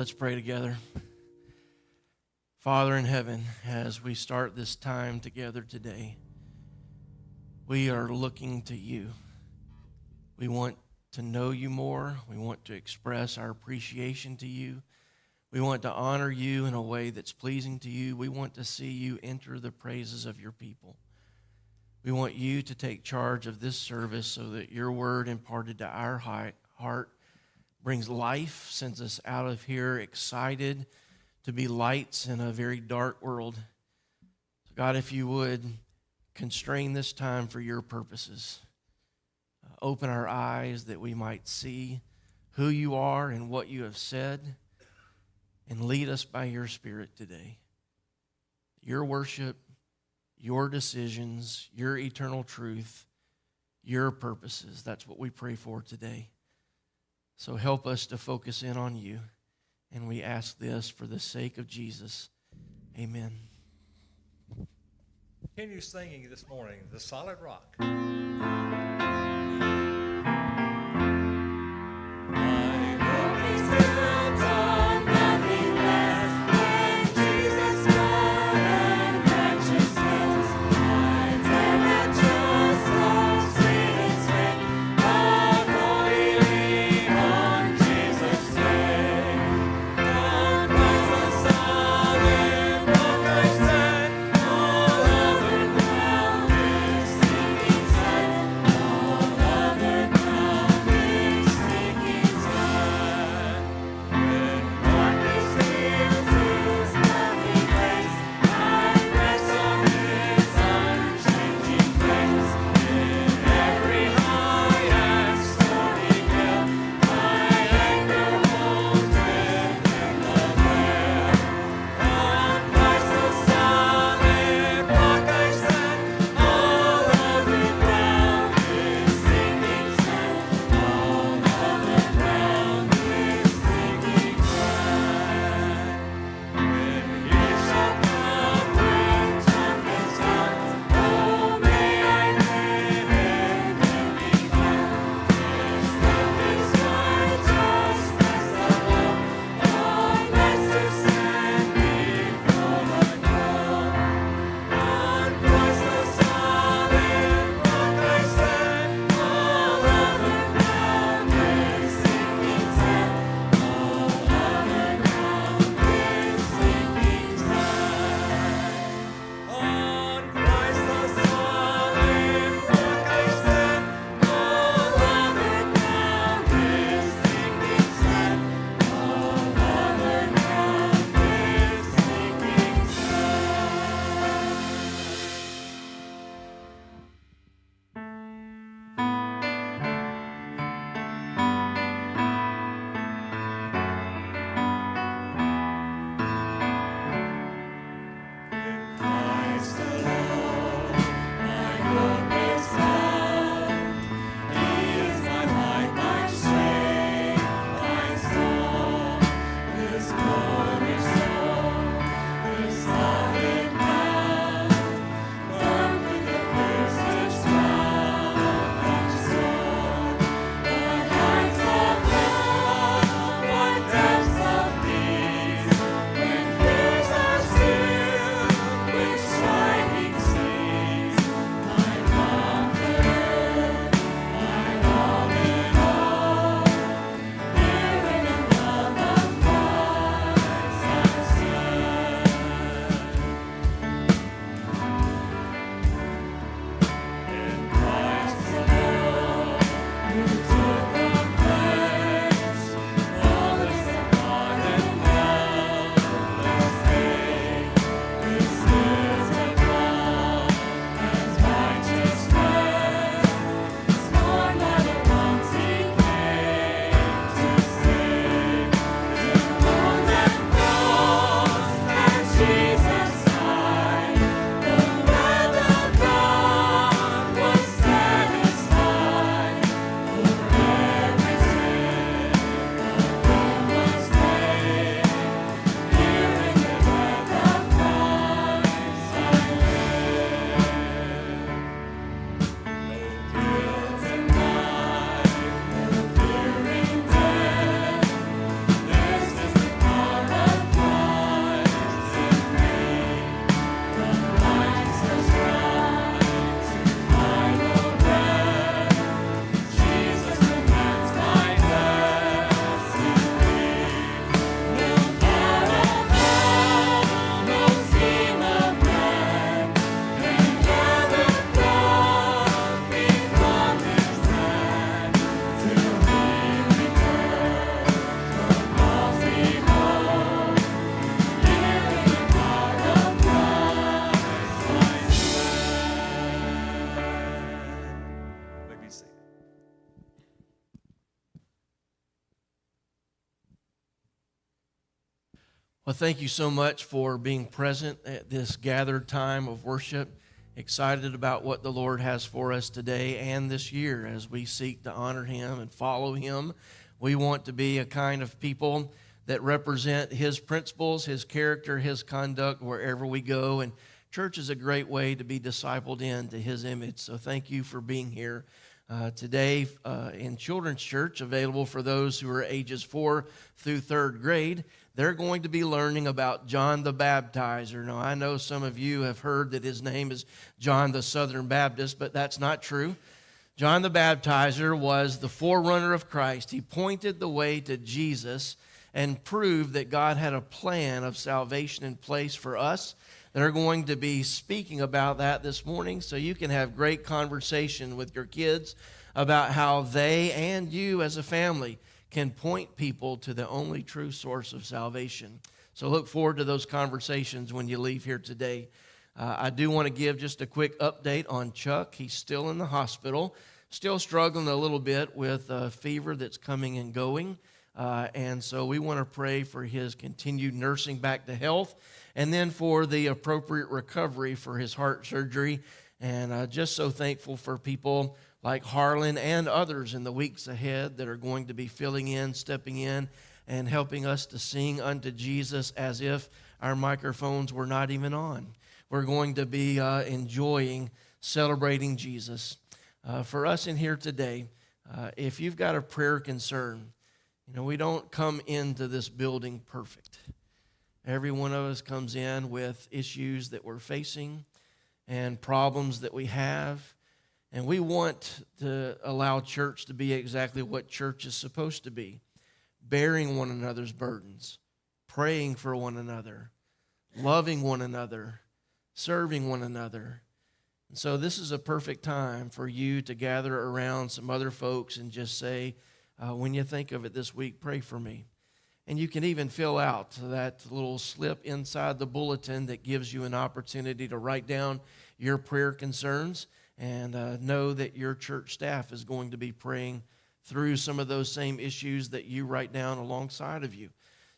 Let's pray together. Father in heaven, as we start this time together today, we are looking to you. We want to know you more. We want to express our appreciation to you. We want to honor you in a way that's pleasing to you. We want to see you enter the praises of your people. We want you to take charge of this service so that your word imparted to our heart brings life, sends us out of here excited to be lights in a very dark world. So God, if you would constrain this time for your purposes. Open our eyes that we might see who you are and what you have said, and lead us by your Spirit today. Your worship, your decisions, your eternal truth, your purposes. That's what we pray for today. So help us to focus in on you. And we ask this for the sake of Jesus. Amen. Continue singing this morning, The Solid Rock. Well, thank you so much for being present at this gathered time of worship. Excited about what the Lord has for us today and this year as we seek to honor Him and follow Him. We want to be a kind of people that represent His principles, His character, His conduct wherever we go. And church is a great way to be discipled into His image. So thank you for being here today in Children's Church, available for those who are ages 4 through 3rd grade. They're going to be learning about John the Baptizer. Now, I know some of you have heard that his name is John the Southern Baptist, but that's not true. John the Baptizer was the forerunner of Christ. He pointed the way to Jesus and proved that God had a plan of salvation in place for us. They're going to be speaking about that this morning, so you can have great conversation with your kids about how they and you as a family can point people to the only true source of salvation. So look forward to those conversations when you leave here today. I do want to give just a quick update on Chuck. He's still in the hospital, still struggling a little bit with a fever that's coming and going. And so we want to pray for his continued nursing back to health and then for the appropriate recovery for his heart surgery. And just so thankful for people like Harlan and others in the weeks ahead that are going to be filling in, stepping in, and helping us to sing unto Jesus as if our microphones were not even on. We're going to be enjoying, celebrating Jesus. For us in here today, if you've got a prayer concern, you know, we don't come into this building perfect. Every one of us comes in with issues that we're facing and problems that we have. And we want to allow church to be exactly what church is supposed to be, bearing one another's burdens, praying for one another, loving one another, serving one another. And so this is a perfect time for you to gather around some other folks and just say, when you think of it this week, pray for me. And you can even fill out that little slip inside the bulletin that gives you an opportunity to write down your prayer concerns. And know that your church staff is going to be praying through some of those same issues that you write down alongside of you.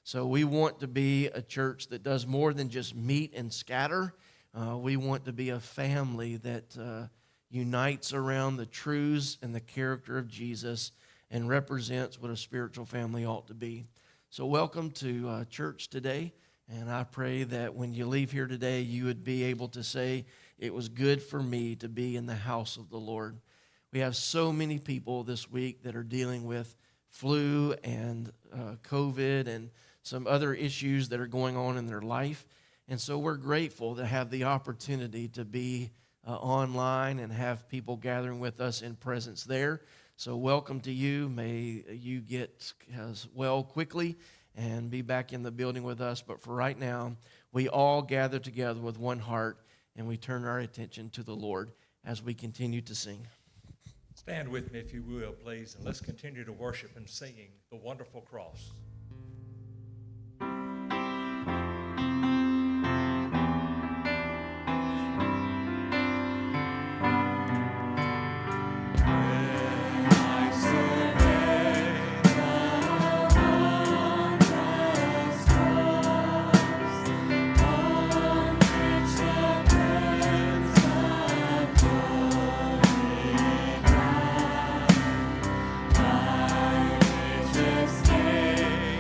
So we want to be a church that does more than just meet and scatter. We want to be a family that unites around the truths and the character of Jesus and represents what a spiritual family ought to be. So welcome to church today. And I pray that when you leave here today, you would be able to say, it was good for me to be in the house of the Lord. We have so many people this week that are dealing with flu and COVID and some other issues that are going on in their life. And so we're grateful to have the opportunity to be online and have people gathering with us in presence there. So welcome to you. May you get as well quickly and be back in the building with us. But for right now, we all gather together with one heart and we turn our attention to the Lord as we continue to sing. Stand with me, if you will, please, and let's continue to worship and singing the wonderful cross. Just stay.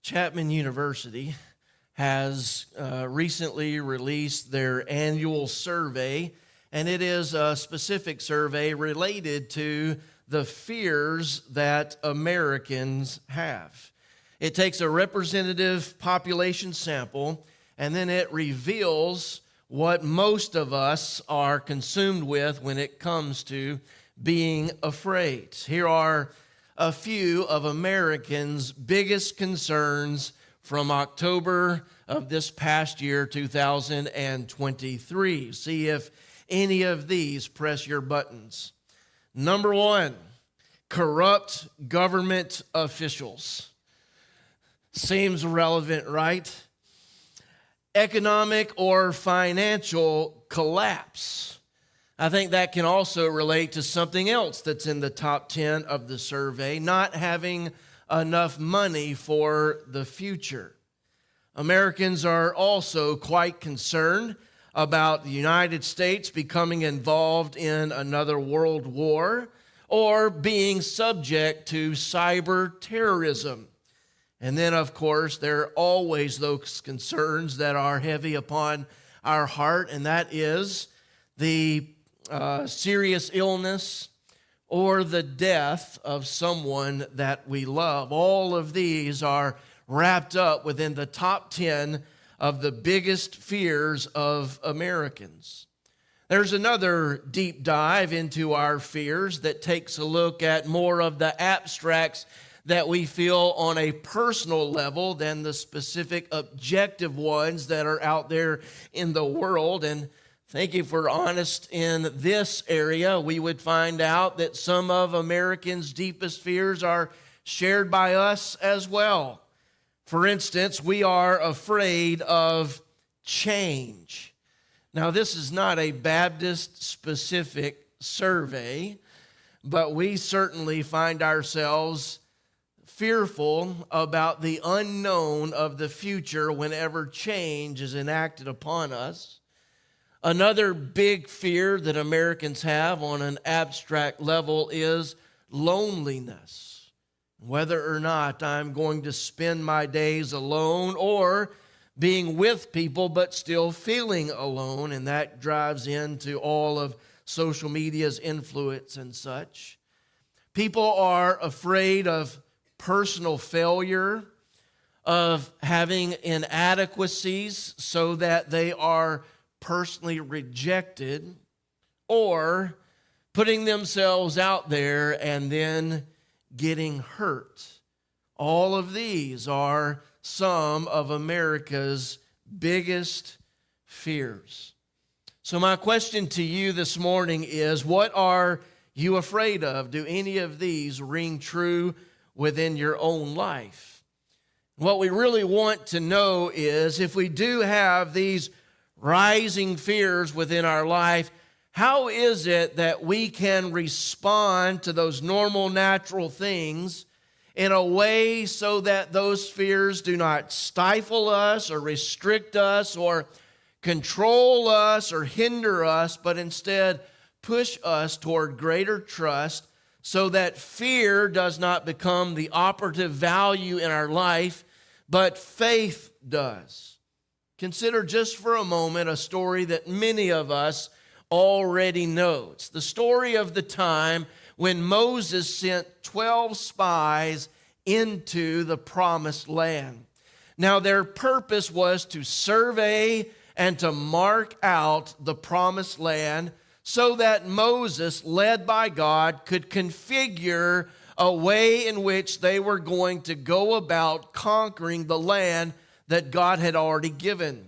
Chapman University has recently released their annual survey, and it is a specific survey related to the fears that Americans have. It takes a representative population sample, and then it reveals what most of us are consumed with when it comes to being afraid. Here are a few of Americans' biggest concerns from October of this past year, 2023. See if any of these press your buttons. Number one, corrupt government officials. Seems relevant, right? Economic or financial collapse. I think that can also relate to something else that's in the top 10 of the survey, not having enough money for the future. Americans are also quite concerned about the United States becoming involved in another world war or being subject to cyber terrorism. And then, of course, there are always those concerns that are heavy upon our heart, and that is the serious illness or the death of someone that we love. All of these are wrapped up within the top 10 of the biggest fears of Americans. There's another deep dive into our fears that takes a look at more of the abstracts that we feel on a personal level than the specific objective ones that are out there in the world. And I think if we're honest in this area, we would find out that some of Americans' deepest fears are shared by us as well. For instance, we are afraid of change. Now, this is not a Baptist-specific survey, but we certainly find ourselves fearful about the unknown of the future whenever change is enacted upon us. Another big fear that Americans have on an abstract level is loneliness. Whether or not I'm going to spend my days alone or being with people but still feeling alone, and that drives into all of social media's influence and such. People are afraid of personal failure, of having inadequacies so that they are personally rejected, or putting themselves out there and then getting hurt. All of these are some of America's biggest fears. So my question to you this morning is, what are you afraid of? Do any of these ring true within your own life? What we really want to know is, if we do have these rising fears within our life, how is it that we can respond to those normal, natural things in a way so that those fears do not stifle us or restrict us or control us or hinder us, but instead push us toward greater trust, so that fear does not become the operative value in our life, but faith does. Consider just for a moment a story that many of us already know. It's the story of the time when Moses sent 12 spies into the promised land. Now, their purpose was to survey and to mark out the promised land so that Moses, led by God, could configure a way in which they were going to go about conquering the land that God had already given.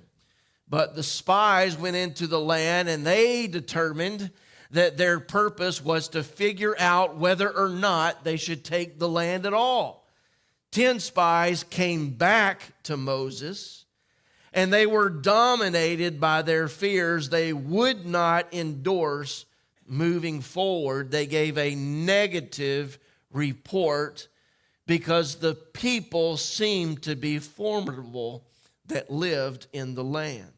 But the spies went into the land, and they determined that their purpose was to figure out whether or not they should take the land at all. 10 spies came back to Moses, and they were dominated by their fears. They would not endorse moving forward. They gave a negative report because the people seemed to be formidable that lived in the land.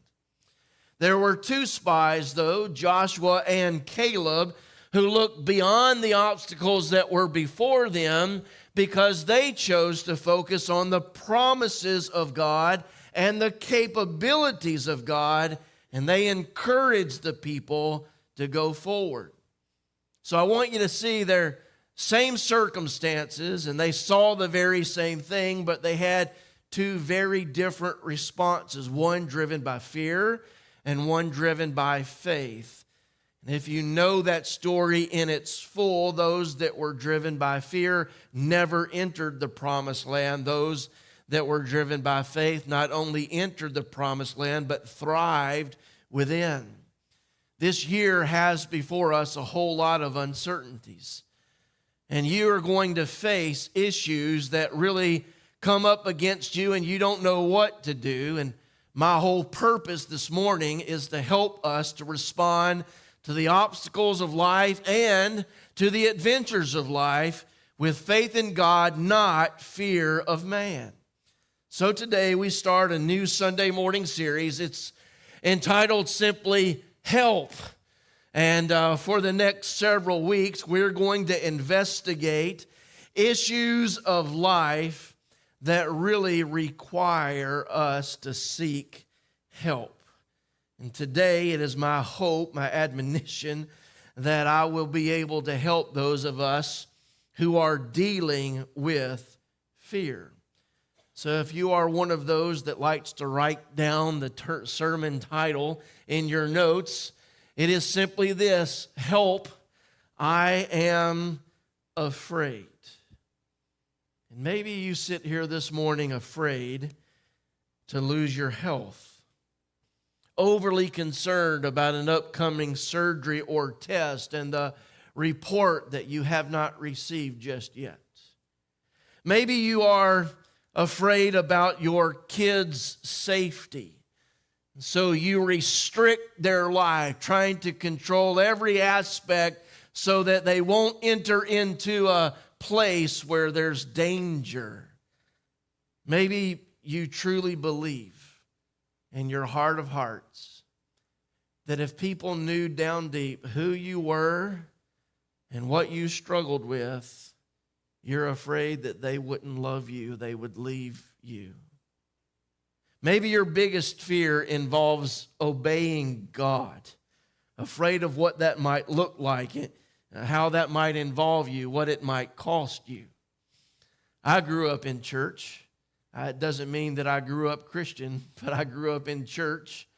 There were 2 spies, though, Joshua and Caleb, who looked beyond the obstacles that were before them because they chose to focus on the promises of God and the capabilities of God, and they encouraged the people to go forward. So I want you to see their same circumstances, and they saw the very same thing, but they had two very different responses, one driven by fear and one driven by faith. And if you know that story in its full, those that were driven by fear never entered the promised land. Those that were driven by faith not only entered the promised land, but thrived within. This year has before us a whole lot of uncertainties. And you are going to face issues that really come up against you and you don't know what to do. And my whole purpose this morning is to help us to respond to the obstacles of life and to the adventures of life with faith in God, not fear of man. So today we start a new Sunday morning series. It's entitled simply Help. And for the next several weeks, we're going to investigate issues of life that really require us to seek help. And today it is my hope, my admonition, that I will be able to help those of us who are dealing with fear. So if you are one of those that likes to write down the sermon title in your notes, it is simply this: Help, I am afraid. And maybe you sit here this morning afraid to lose your health, overly concerned about an upcoming surgery or test and the report that you have not received just yet. Maybe you are afraid about your kids' safety. So you restrict their life, trying to control every aspect so that they won't enter into a place where there's danger. Maybe you truly believe in your heart of hearts that if people knew down deep who you were and what you struggled with, you're afraid that they wouldn't love you, they would leave you. Maybe your biggest fear involves obeying God, afraid of what that might look like, how that might involve you, what it might cost you. I grew up in church. It doesn't mean that I grew up Christian, but I grew up in church.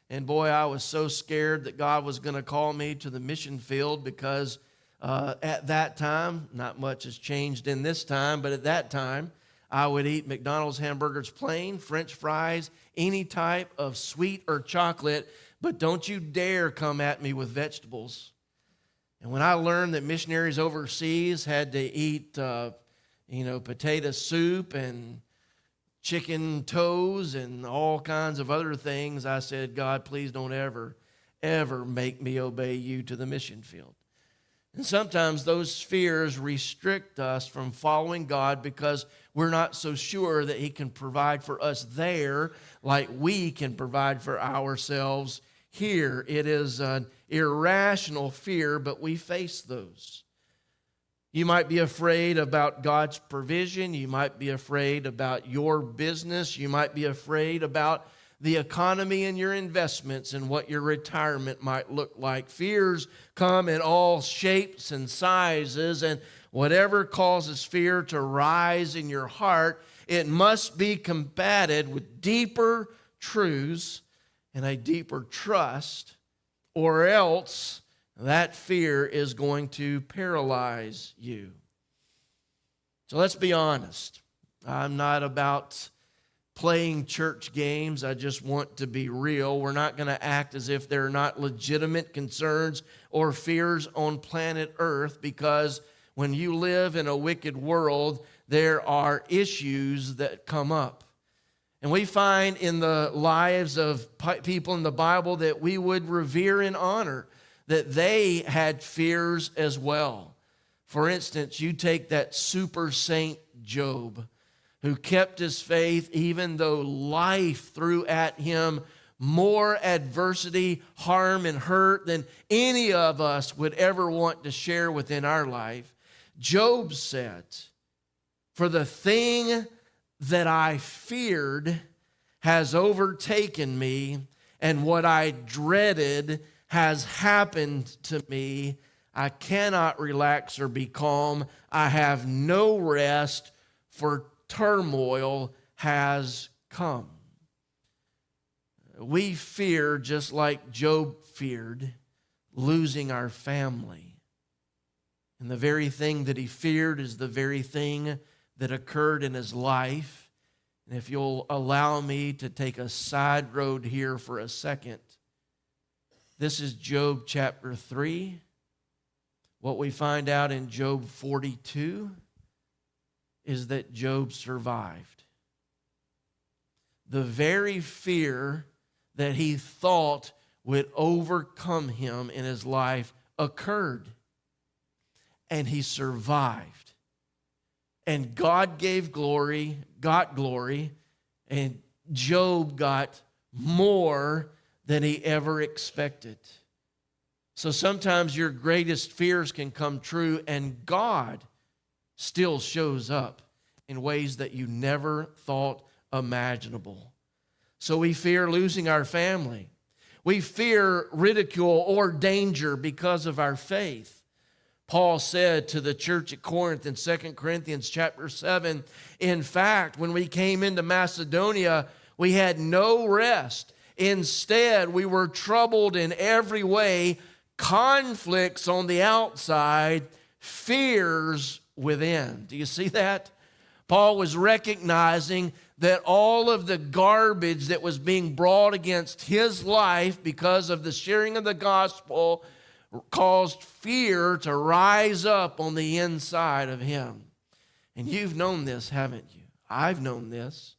And boy, I was so scared that God was going to call me to the mission field because at that time, not much has changed in this time, but at that time, I would eat McDonald's hamburgers plain, French fries, any type of sweet or chocolate, but don't you dare come at me with vegetables. And when I learned that missionaries overseas had to eat, potato soup and chicken toes and all kinds of other things, I said, God, please don't ever make me obey you to the mission field. And sometimes those fears restrict us from following God because we're not so sure that He can provide for us there like we can provide for ourselves here. It is an irrational fear, but we face those. You might be afraid about God's provision. You might be afraid about your business. You might be afraid about the economy and your investments and what your retirement might look like. Fears come in all shapes and sizes, and whatever causes fear to rise in your heart, it must be combated with deeper truths and a deeper trust, or else that fear is going to paralyze you. So let's be honest. I'm not about playing church games. I just want to be real. We're not going to act as if there are not legitimate concerns or fears on planet Earth, because when you live in a wicked world, there are issues that come up. And we find in the lives of people in the Bible that we would revere and honor, that they had fears as well. For instance, you take that super saint Job, who kept his faith even though life threw at him more adversity, harm, and hurt than any of us would ever want to share within our life. Job said, "For the thing that I feared has overtaken me, and what I dreaded has happened to me. I cannot relax or be calm. I have no rest, for turmoil has come." We fear, just like Job feared, losing our family. And the very thing that he feared is the very thing that occurred in his life. And if you'll allow me to take a side road here for a second, this is Job chapter 3. What we find out in Job 42 is that Job survived. The very fear that he thought would overcome him in his life occurred. And he survived. And God got glory, and Job got more than he ever expected. So sometimes your greatest fears can come true, and God still shows up in ways that you never thought imaginable. So we fear losing our family. We fear ridicule or danger because of our faith. Paul said to the church at Corinth in 2 Corinthians chapter 7, "In fact, when we came into Macedonia, we had no rest. Instead, we were troubled in every way, conflicts on the outside, fears within." Do you see that? Paul was recognizing that all of the garbage that was being brought against his life because of the sharing of the gospel caused fear to rise up on the inside of him. And you've known this, haven't you? I've known this.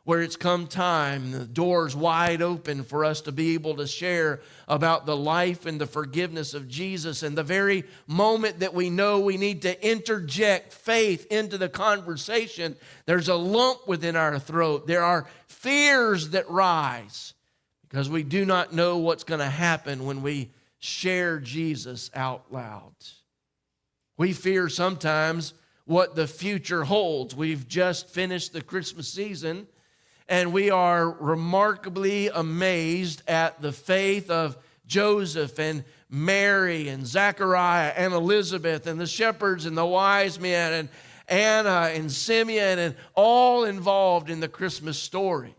Where it's come time, the door's wide open for us to be able to share about the life and the forgiveness of Jesus. And the very moment that we know we need to interject faith into the conversation, there's a lump within our throat. There are fears that rise because we do not know what's going to happen when we share Jesus out loud. We fear sometimes what the future holds. We've just finished the Christmas season, and we are remarkably amazed at the faith of Joseph and Mary and Zechariah and Elizabeth and the shepherds and the wise men and Anna and Simeon, and all involved in the Christmas story.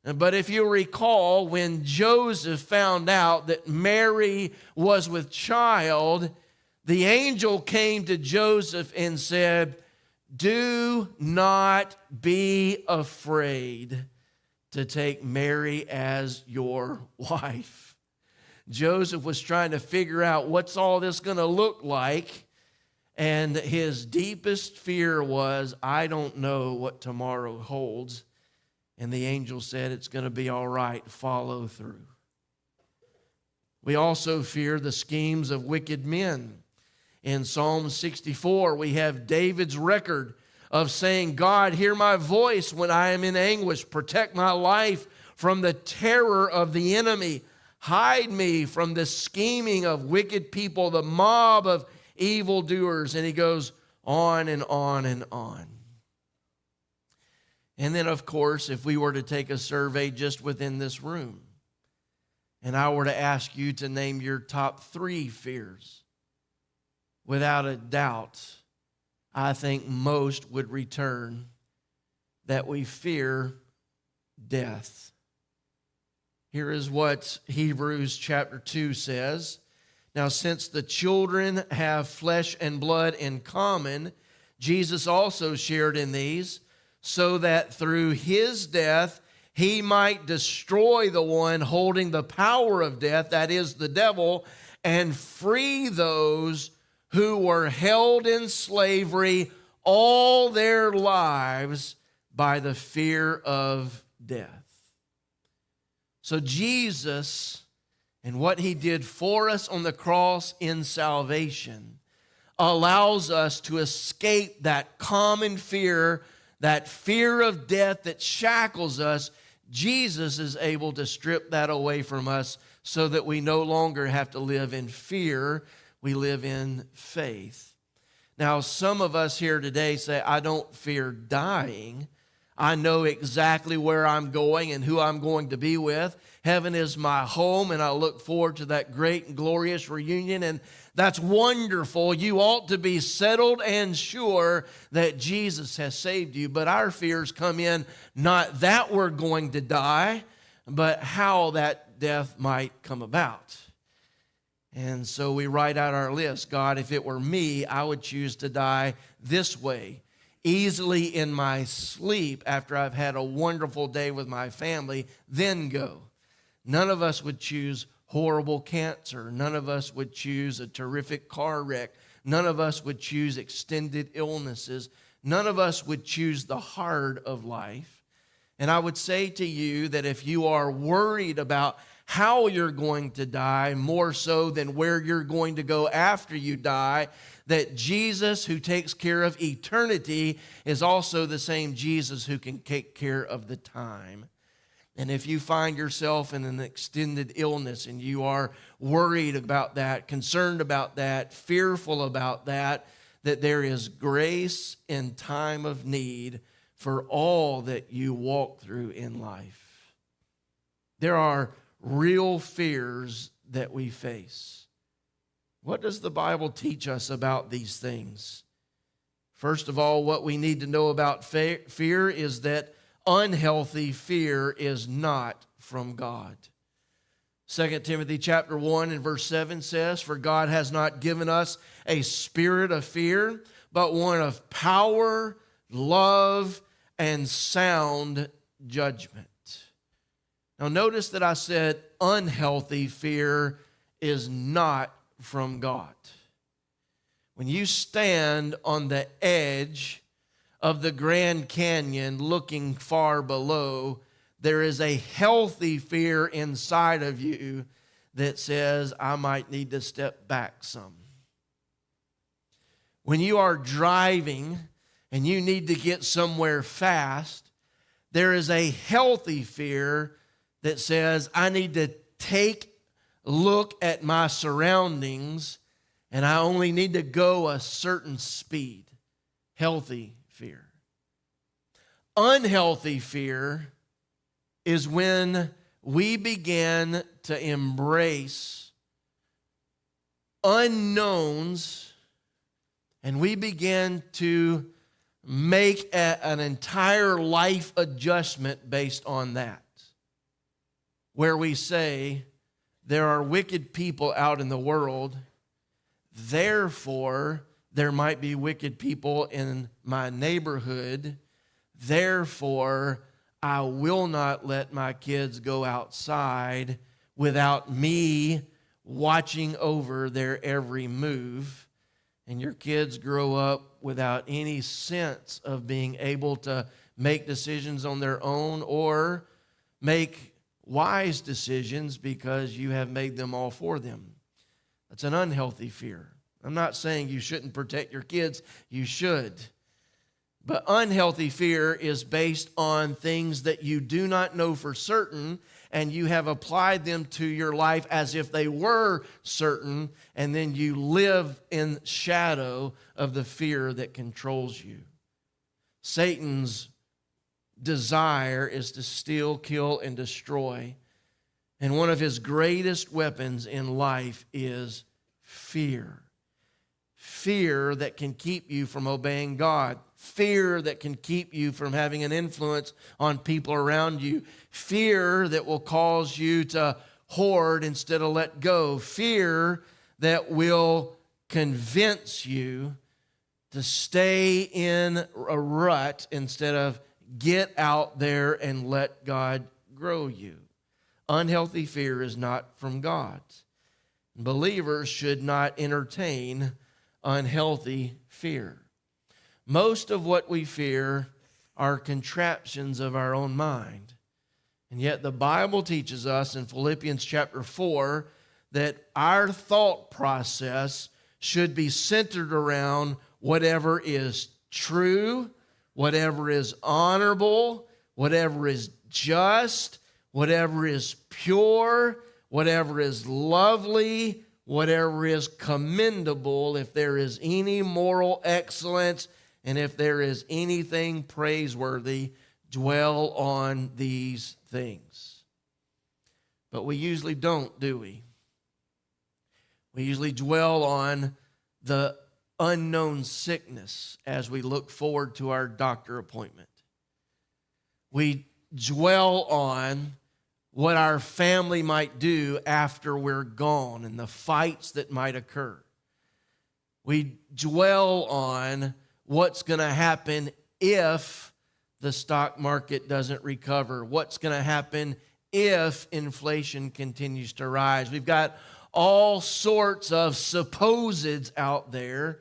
But if you recall, when Joseph found out that Mary was with child, the angel came to Joseph and said, "Do not be afraid to take Mary as your wife." Joseph was trying to figure out what's all this going to look like. And his deepest fear was, I don't know what tomorrow holds. And the angel said, it's going to be all right. Follow through. We also fear the schemes of wicked men. In Psalm 64, we have David's record of saying, "God, hear my voice when I am in anguish. Protect my life from the terror of the enemy. Hide me from the scheming of wicked people, the mob of evildoers." And he goes on and on and on. And then, of course, if we were to take a survey just within this room, and I were to ask you to name your top 3 fears, without a doubt, I think most would return that we fear death. Here is what Hebrews chapter 2 says. "Now, since the children have flesh and blood in common, Jesus also shared in these, so that through his death he might destroy the one holding the power of death, that is the devil, and free those who were held in slavery all their lives by the fear of death." So Jesus and what he did for us on the cross in salvation allows us to escape that common fear, that fear of death that shackles us. Jesus is able to strip that away from us so that we no longer have to live in fear. We live in faith. Now, some of us here today say, I don't fear dying. I know exactly where I'm going and who I'm going to be with. Heaven is my home, and I look forward to that great and glorious reunion, and that's wonderful. You ought to be settled and sure that Jesus has saved you. But our fears come in not that we're going to die, but how that death might come about. And so we write out our list. God, if it were me, I would choose to die this way, easily in my sleep after I've had a wonderful day with my family, then go. None of us would choose horrible cancer. None of us would choose a terrific car wreck. None of us would choose extended illnesses. None of us would choose the hard of life. And I would say to you that if you are worried about how you're going to die, more so than where you're going to go after you die, that Jesus, who takes care of eternity, is also the same Jesus who can take care of the time. And if you find yourself in an extended illness and you are worried about that, concerned about that, fearful about that, that there is grace in time of need for all that you walk through in life. There are real fears that we face. What does the Bible teach us about these things? First of all, what we need to know about fear is that unhealthy fear is not from God. 2 Timothy chapter 1 and verse 7 says, "For God has not given us a spirit of fear, but one of power, love, and sound judgment." Now notice that I said unhealthy fear is not from God. When you stand on the edge of the Grand Canyon looking far below, there is a healthy fear inside of you that says, I might need to step back some. When you are driving and you need to get somewhere fast, there is a healthy fear that says, I need to take a look at my surroundings and I only need to go a certain speed. Healthy fear. Unhealthy fear is when we begin to embrace unknowns and we begin to make an entire life adjustment based on that. Where we say, there are wicked people out in the world, therefore there might be wicked people in my neighborhood, therefore I will not let my kids go outside without me watching over their every move. And your kids grow up without any sense of being able to make decisions on their own or make wise decisions because you have made them all for them. That's an unhealthy fear. I'm not saying you shouldn't protect your kids. You should. But unhealthy fear is based on things that you do not know for certain, and you have applied them to your life as if they were certain, and then you live in shadow of the fear that controls you. Satan's desire is to steal, kill, and destroy. And one of his greatest weapons in life is fear. Fear that can keep you from obeying God. Fear that can keep you from having an influence on people around you. Fear that will cause you to hoard instead of let go. Fear that will convince you to stay in a rut instead of get out there and let God grow you. Unhealthy fear is not from God. Believers should not entertain unhealthy fear. Most of what we fear are contraptions of our own mind. And yet the Bible teaches us in Philippians chapter 4 that our thought process should be centered around whatever is true, whatever is honorable, whatever is just, whatever is pure, whatever is lovely, whatever is commendable, if there is any moral excellence, and if there is anything praiseworthy, dwell on these things. But we usually don't, do we? We usually dwell on the unknown sickness as we look forward to our doctor appointment. We dwell on what our family might do after we're gone and the fights that might occur. We dwell on what's going to happen if the stock market doesn't recover, what's going to happen if inflation continues to rise. We've got all sorts of supposeds out there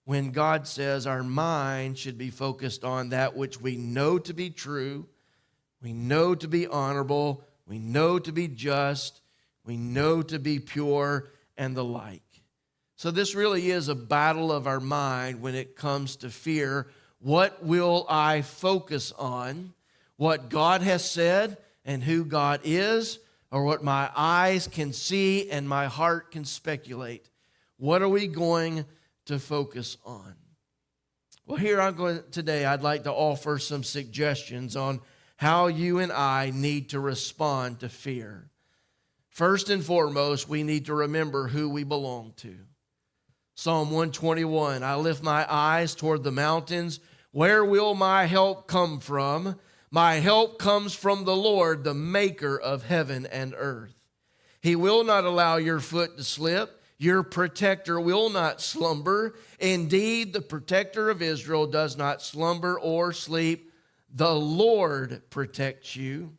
when God says our mind should be focused on that which we know to be true, we know to be honorable, we know to be just, we know to be pure, and the like. So this really is a battle of our mind when it comes to fear. What will I focus on? What God has said and who God is, or what my eyes can see and my heart can speculate? What are we going to focus on? Well, here today I'd like to offer some suggestions on how you and I need to respond to fear. First and foremost, we need to remember who we belong to. Psalm 121, I lift my eyes toward the mountains. Where will my help come from? My help comes from the Lord, the maker of heaven and earth. He will not allow your foot to slip. Your protector will not slumber. Indeed, the protector of Israel does not slumber or sleep. The Lord protects you.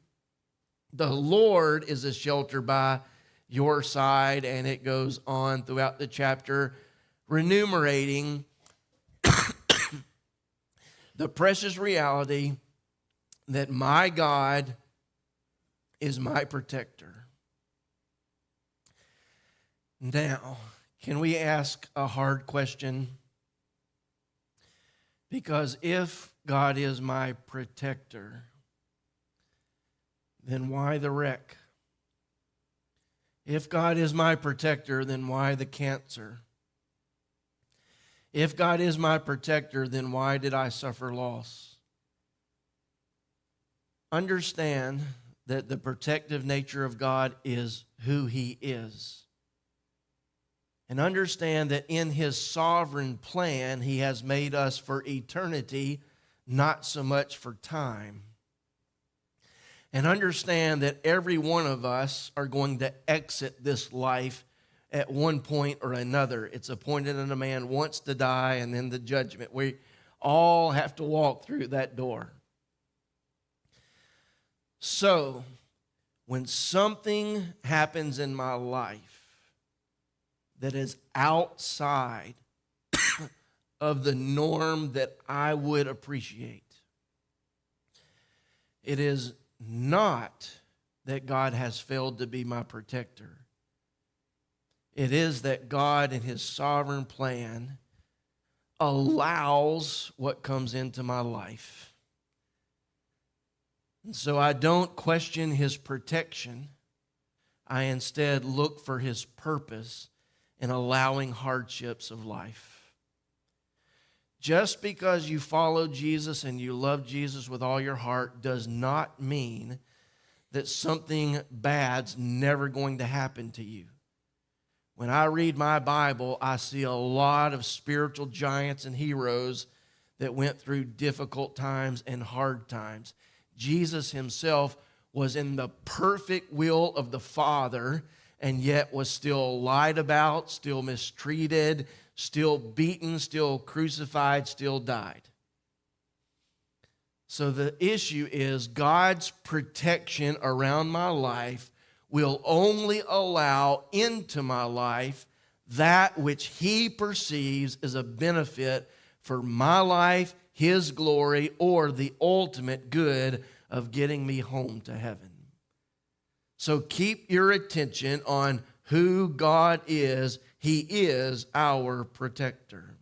The Lord is a shelter by your side. And it goes on throughout the chapter, enumerating the precious reality that my God is my protector. Now, can we ask a hard question? Because if God is my protector, then why the wreck? If God is my protector, then why the cancer? If God is my protector, then why did I suffer loss? Understand that the protective nature of God is who He is. And understand that in His sovereign plan, He has made us for eternity, not so much for time. And understand that every one of us are going to exit this life at one point or another. It's appointed unto man once to die, and then the judgment. We all have to walk through that door. So, when something happens in my life that is outside of the norm that I would appreciate, it is not that God has failed to be my protector. It is that God in His sovereign plan allows what comes into my life. And so I don't question His protection. I instead look for His purpose in allowing hardships of life. Just because you follow Jesus and you love Jesus with all your heart does not mean that something bad's never going to happen to you. When I read my Bible, I see a lot of spiritual giants and heroes that went through difficult times and hard times. Jesus Himself was in the perfect will of the Father, and yet was still lied about, still mistreated, still beaten, still crucified, still died. So the issue is God's protection around my life will only allow into my life that which He perceives as a benefit for my life, His glory, or the ultimate good of getting me home to heaven. So keep your attention on who God is. He is our protector.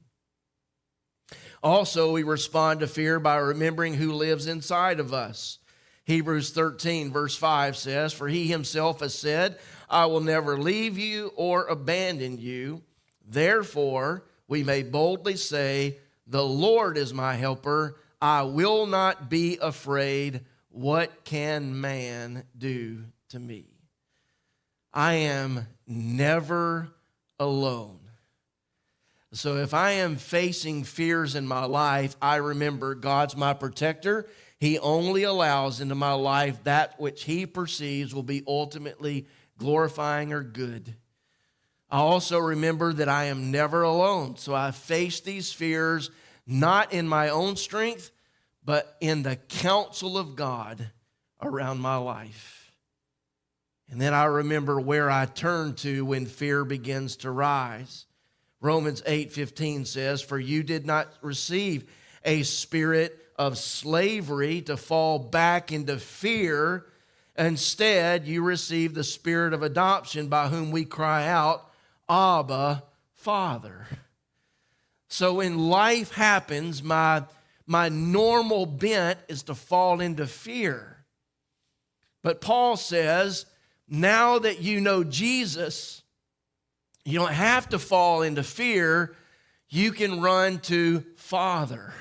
Also, we respond to fear by remembering who lives inside of us. Hebrews 13 verse 5 says, "For he himself has said, I will never leave you or abandon you. Therefore, we may boldly say, the Lord is my helper. I will not be afraid. What can man do to me?" I am never alone. So if I am facing fears in my life, I remember God's my protector. He only allows into my life that which he perceives will be ultimately glorifying or good. I also remember that I am never alone. So I face these fears not in my own strength, but in the counsel of God around my life. And then I remember where I turn to when fear begins to rise. Romans 8:15 says, "For you did not receive a spirit of slavery to fall back into fear. Instead, you received the spirit of adoption by whom we cry out, Abba, Father." So when life happens, my normal bent is to fall into fear. But Paul says, now that you know Jesus, you don't have to fall into fear. You can run to Father.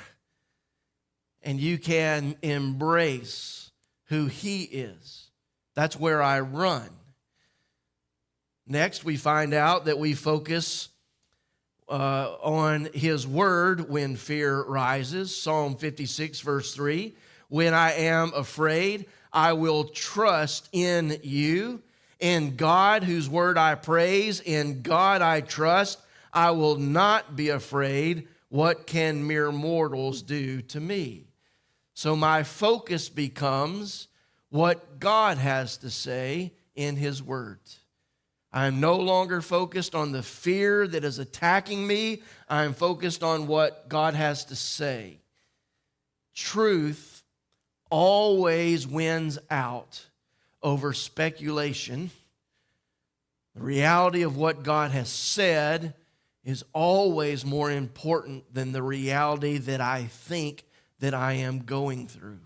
And you can embrace who he is. That's where I run. Next, we find out that we focus on his word when fear rises. Psalm 56, verse 3. "When I am afraid, I will trust in you. In God, whose word I praise, in God I trust. I will not be afraid. What can mere mortals do to me?" So my focus becomes what God has to say in his word. I'm no longer focused on the fear that is attacking me. I'm focused on what God has to say. Truth always wins out over speculation. The reality of what God has said is always more important than the reality that I think that I am going through.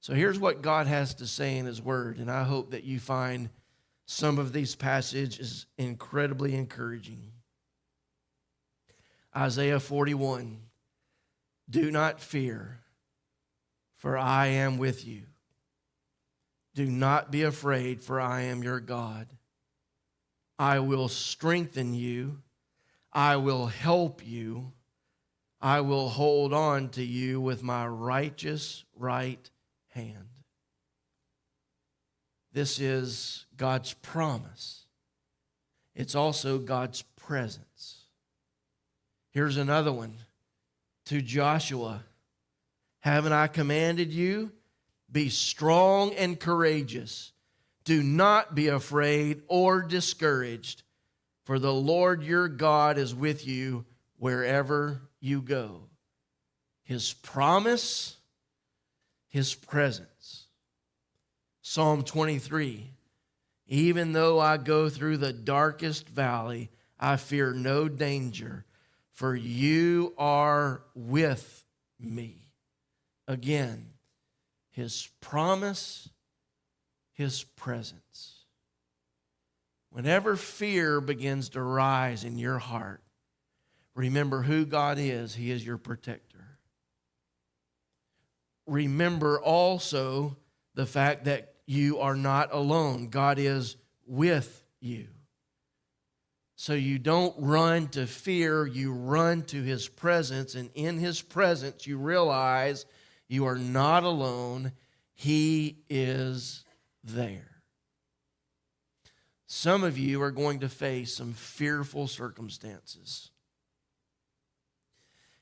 So here's what God has to say in his word, and I hope that you find some of these passages incredibly encouraging. Isaiah 41, "Do not fear, for I am with you. Do not be afraid, for I am your God. I will strengthen you. I will help you. I will hold on to you with my righteous right hand." This is God's promise. It's also God's presence. Here's another one. To Joshua, "Haven't I commanded you? Be strong and courageous. Do not be afraid or discouraged, for the Lord your God is with you wherever you go." His promise, his presence. Psalm 23, "Even though I go through the darkest valley, I fear no danger, for you are with me." Again, his promise, his presence. Whenever fear begins to rise in your heart, remember who God is. He is your protector. Remember also the fact that you are not alone. God is with you. So you don't run to fear, you run to his presence, and in his presence you realize you are not alone. He is there. Some of you are going to face some fearful circumstances.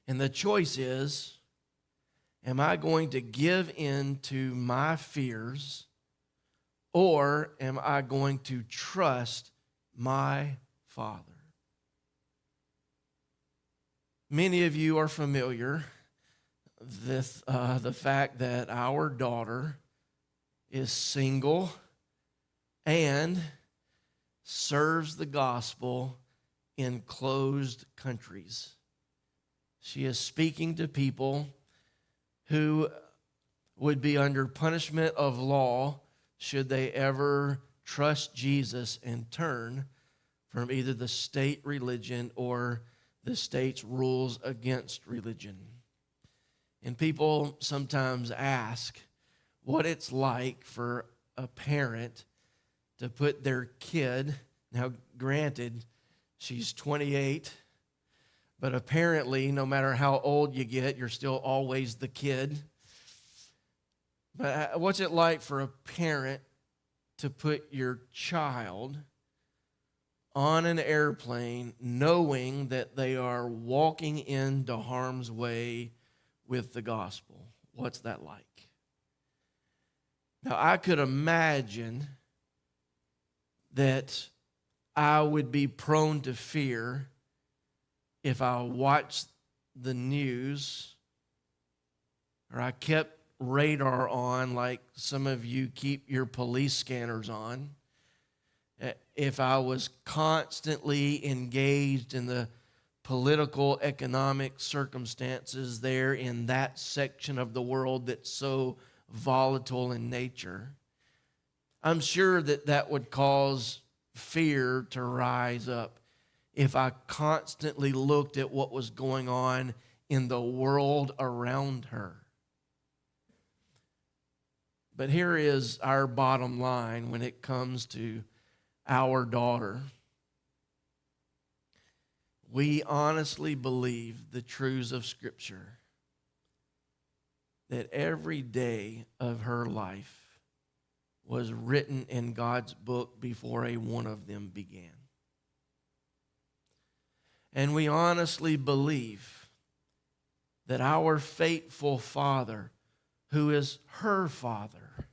And the choice is, am I going to give in to my fears, or am I going to trust my Father? Many of you are familiar with the fact that our daughter is single and serves the gospel in closed countries. She is speaking to people who would be under punishment of law should they ever trust Jesus and turn from either the state religion or the state's rules against religion. And people sometimes ask what it's like for a parent to put their kid, now granted, she's 28, but apparently no matter how old you get, you're still always the kid. But what's it like for a parent to put your child on an airplane knowing that they are walking into harm's way with the gospel? What's that like? Now, I could imagine that I would be prone to fear if I watched the news or I kept radar on like some of you keep your police scanners on. If I was constantly engaged in the political, economic circumstances there in that section of the world that's so volatile in nature, I'm sure that that would cause fear to rise up if I constantly looked at what was going on in the world around her. But here is our bottom line when it comes to our daughter. We honestly believe the truths of Scripture, that every day of her life was written in God's book before a one of them began. And we honestly believe that our faithful Father, who is her Father,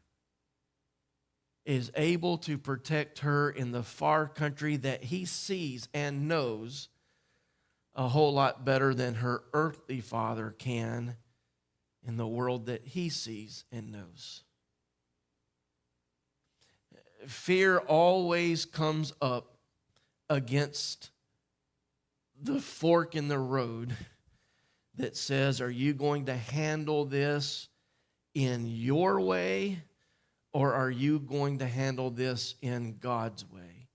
is able to protect her in the far country that he sees and knows a whole lot better than her earthly father can in the world that he sees and knows. Fear always comes up against the fork in the road that says, are you going to handle this in your way, or are you going to handle this in God's way?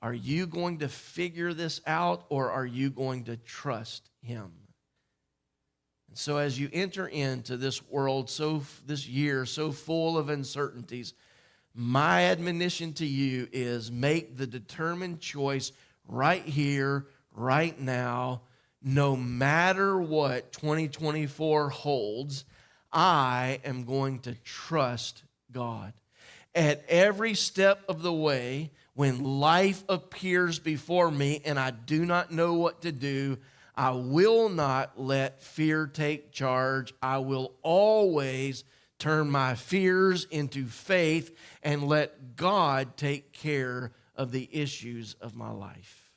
Are you going to figure this out, or are you going to trust him? And so as you enter into this world, this year so full of uncertainties, my admonition to you is make the determined choice right here, right now, no matter what 2024 holds, I am going to trust God. At every step of the way, when life appears before me and I do not know what to do, I will not let fear take charge. I will always turn my fears into faith and let God take care of the issues of my life.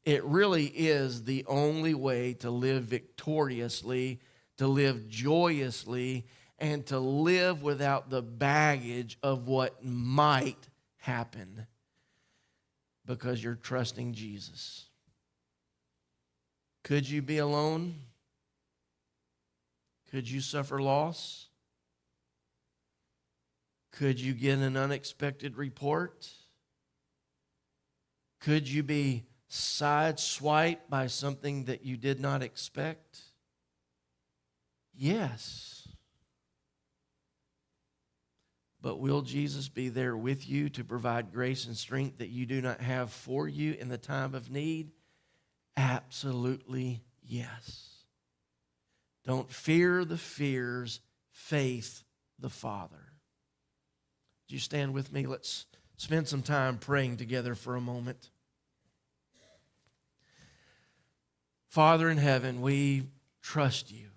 It really is the only way to live victoriously, to live joyously, and to live without the baggage of what might happen, because you're trusting Jesus. Could you be alone? Could you suffer loss? Could you get an unexpected report? Could you be sideswiped by something that you did not expect? Yes. But will Jesus be there with you to provide grace and strength that you do not have for you in the time of need? Absolutely yes. Don't fear the fears, faith the Father. Would you stand with me? Let's spend some time praying together for a moment. Father in heaven, we trust you.